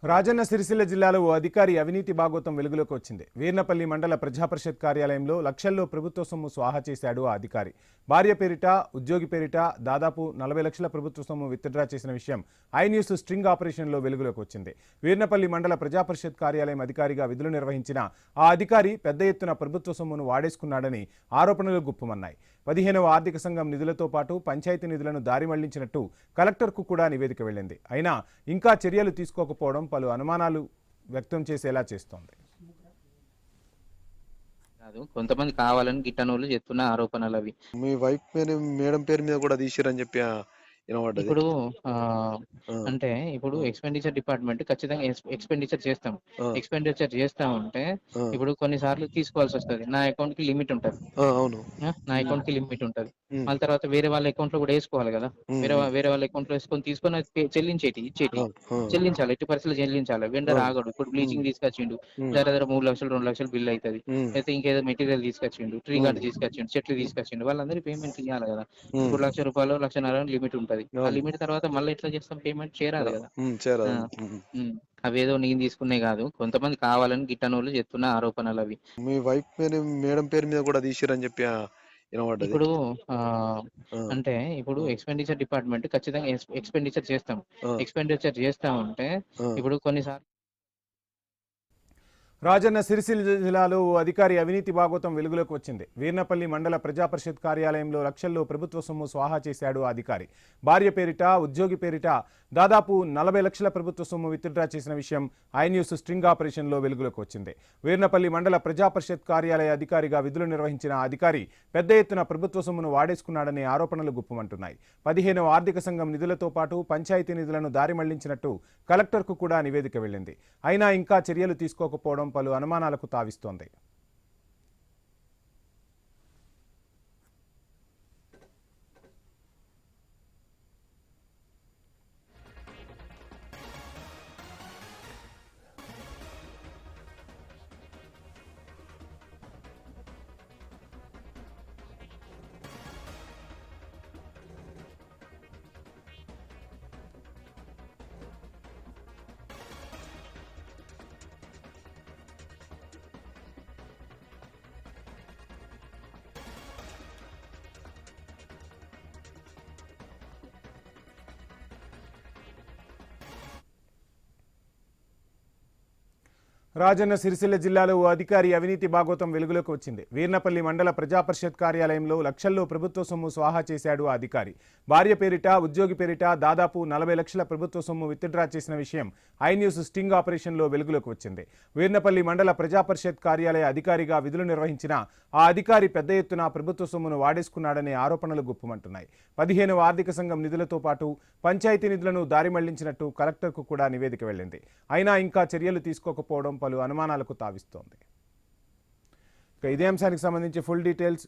రాజన్న సిరిసిల్ల జిల్లాలో ఓ అధికారి అవినీతి భాగోతం వెలుగులోకి వచ్చింది. వీర్నపల్లి మండల ప్రజాపరిషత్ కార్యాలయంలో లక్షల్లో ప్రభుత్వ సొమ్ము స్వాహా చేశాడు ఆ అధికారి. భార్య పేరిట, ఉద్యోగి పేరిట దాదాపు 40 లక్షల ప్రభుత్వ సొమ్ము విత్డ్రా చేసిన విషయం ఐ న్యూస్ స్ట్రింగ్ ఆపరేషన్లో వెలుగులోకి వచ్చింది. వీర్నపల్లి మండల ప్రజాపరిషత్ కార్యాలయం అధికారిగా విధులు నిర్వహించిన ఆ అధికారి పెద్ద ఎత్తున ప్రభుత్వ సొమ్మును వాడేసుకున్నాడని ఆరోపణలు గుప్పుమన్నాయి. 15వ ఆర్థిక సంఘం నిధులతో పాటు పంచాయతీ నిధులను దారి మళ్లించినట్టు కలెక్టర్కు కూడా నివేదిక వెళ్లింది. అయినా ఇంకా చర్యలు తీసుకోకపోవడం పలు అనుమానాలు వ్యక్తం చేసేలా చేస్తోంది. కొంతమంది కావాలని గిట్టనోళ్ళు చెప్తున్న ఆరోపణలు అవి. మీ వైఫ్ మేడం పేరు మీద కూడా తీసిరని చెప్పి వినబడ్డది. ఇప్పుడు ఆ, అంటే ఇప్పుడు ఆ, ఎక్స్పెండిచర్ డిపార్ట్మెంట్ ఖచ్చితంగా ఎక్స్పెండిచర్ చేస్తాం. ఆ, ఎక్స్పెండిచర్ చేస్తా ఉంటే ఆ, ఇప్పుడు కొన్నిసార్లు తీసుకోవాల్సి వస్తుంది. నా అకౌంట్ కి లిమిట్ ఉంటుంది. అవును. నా అకౌంట్ కి లిమిట్ ఉంటుంది. ఉమ్, మళ్ళీ తర్వాత వేరే వాళ్ళ అకౌంట్ లో కూడా వేసుకోవాలి కదా. ఉమ్, వేరే వాళ్ళ అకౌంట్ లో వేసుకొని తీసుకొని అది ఇచ్చేటి ఆ, ఆ, చెల్లించాలి. ఎట్టి పరిస్థితులు చెల్లించాలి. వెండర్ ఆ, ఆగడు. ఇప్పుడు ఉమ్, బ్లీచింగ్ తీసుకొచ్చిండు, ఉమ్, దగ్గర 3 లక్షలు 2 లక్షలు బిల్ అవుతుంది. ఉమ్, అయితే ఇంకేదో మెటీరియల్ తీసుకొచ్చిండు, ట్రీ ఉమ్, గార్డ్ తీసుకొచ్చిండు, చెట్లు తీసుకొచ్చిండు, వాళ్ళందరికీ పేమెంట్ ఇవ్వాలి కదా. ఉమ్, ఇప్పుడు ₹1,00,000 1,50,000 లిమిట్ ఉంటుంది. ఆ అవును. లిమిట్ తర్వాత మళ్ళీ ఎట్లా చేస్తాం? పేమెంట్ చేరాలి కదా. ఆ, చేరాదు. అవేదో నేను తీసుకునే కాదు, కొంతమంది కావాలని గిట్టనోళ్ళు చెప్తున్న ఆరోపణలు అవి. మీ వైఫ్ మేడం పేరు మీద కూడా తీసిరని చెప్పి వినబడ్డది. ఇప్పుడు ఆ, అంటే ఇప్పుడు ఆ, ఎక్స్పెండిచర్ డిపార్ట్మెంట్ ఖచ్చితంగా ఎక్స్పెండిచర్ చేస్తాం. ఆ, ఎక్స్పెండిచర్ చేస్తా ఉంటే ఆ. ఇప్పుడు కొన్నిసార్లు రాజన్న సిరిసిల్ల జిల్లాలో ఓ అధికారి అవినీతి భాగోతం వెలుగులోకి వచ్చింది. వీర్నపల్లి మండల ప్రజాపరిషత్ కార్యాలయంలో లక్షల్లో ప్రభుత్వ సొమ్ము స్వాహా చేశాడు ఆ అధికారి. భార్య పేరిట, ఉద్యోగి పేరిట దాదాపు 40 లక్షల ప్రభుత్వ సొమ్ము విత్డ్రా చేసిన విషయం ఐ న్యూస్ స్ట్రింగ్ ఆపరేషన్లో వెలుగులోకి వచ్చింది. వీర్నపల్లి మండల ప్రజాపరిషత్ కార్యాలయ అధికారిగా విధులు నిర్వహించిన ఆ అధికారి పెద్ద ఎత్తున ప్రభుత్వ సొమ్మును వాడేసుకున్నాడనే ఆరోపణలు గుప్పుమంటున్నాయి. 15వ ఆర్థిక సంఘం నిధులతో పాటు పంచాయతీ నిధులను దారి మళ్లించినట్టు కలెక్టర్కు కూడా నివేదిక వెళ్లింది. అయినా ఇంకా చర్యలు తీసుకోకపోవడం పలు అనుమానాలకు తావిస్తోంది. రాజన్న సిరిసిల్ల జిల్లాలో ఓ అధికారి అవినీతి భాగోతం వెలుగులోకి వచ్చింది. వీర్నపల్లి మండల ప్రజాపరిషత్ కార్యాలయంలో లక్షల్లో ప్రభుత్వ సొమ్ము స్వాహా చేశాడు ఆ అధికారి. భార్య పేరిట, ఉద్యోగి పేరిట దాదాపు 40 లక్షల ప్రభుత్వ సొమ్ము విత్డ్రా చేసిన విషయం ఐ న్యూస్ స్టింగ్ ఆపరేషన్లో వెలుగులోకి వచ్చింది. వీర్నపల్లి మండల ప్రజాపరిషత్ కార్యాలయ అధికారిగా విధులు నిర్వహించిన ఆ అధికారి పెద్ద ఎత్తున ప్రభుత్వ సొమ్మును వాడేసుకున్నాడనే ఆరోపణలు గుప్పుమంటున్నాయి. 15వ ఆర్థిక సంఘం నిధులతో పాటు పంచాయతీ నిధులను దారి మళ్లించినట్టు కలెక్టర్కు కూడా నివేదిక వెళ్లింది. అయినా ఇంకా చర్యలు తీసుకోకపోవడం పలు అనుమానాలకు తావిస్తోంది. ఇదే అంశానికి సంబంధించి ఫుల్ డీటెయిల్స్